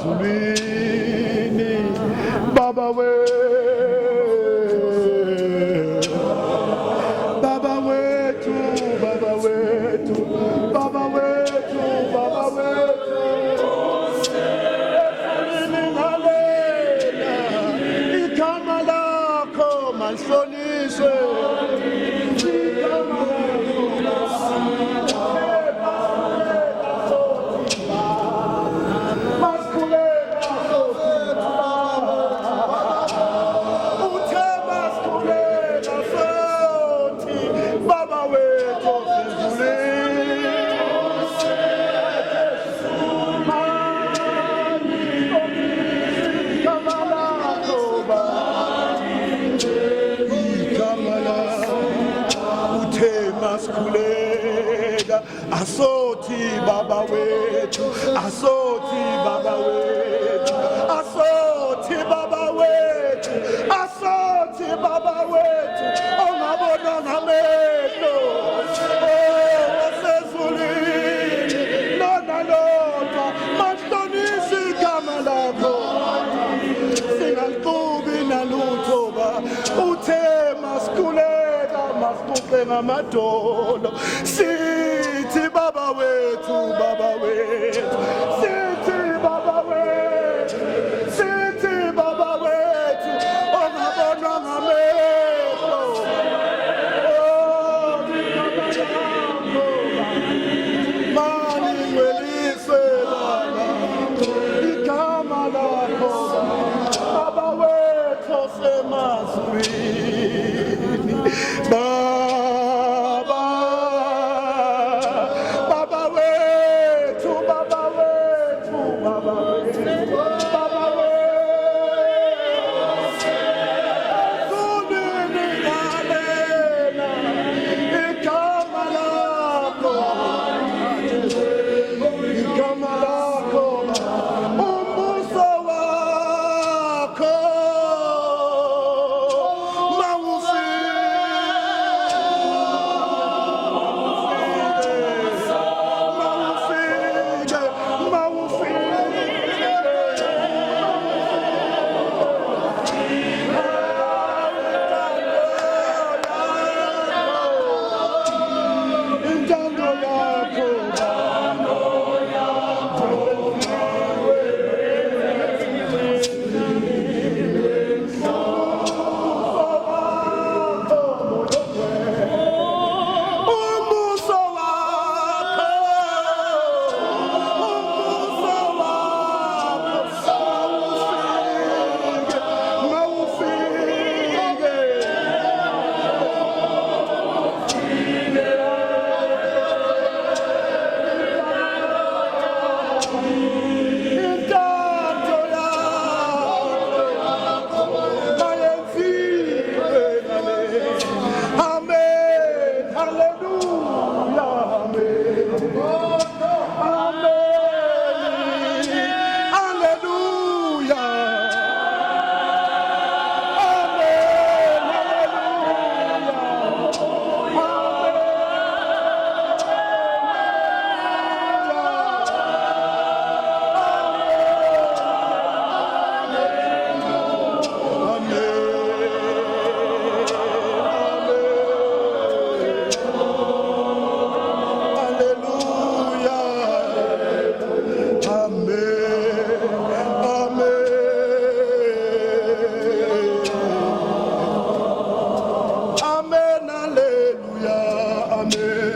emazulwini Baba wethu Baba wethu Baba wethu Baba wethu Baba wethu Efuningalela igama lakho malihlonishwe igama Asoti Baba wethu, asoti Baba wethu, asoti Baba wethu, asoti Baba wethu, ongabona ngamehlo, wasezulwini, lona lodwa, malihlonise igama lakho, singalubi nalutho ba, uthe masikhuleka, masibuke ngamadolo, sithi Baba wethu, Baba wethu, sithi Baba wethu, sithi Baba wethu, ongabonwa ngamehlo, mani ngweliswe lana, igama lakho, Baba wethu osemazulwini, Amen.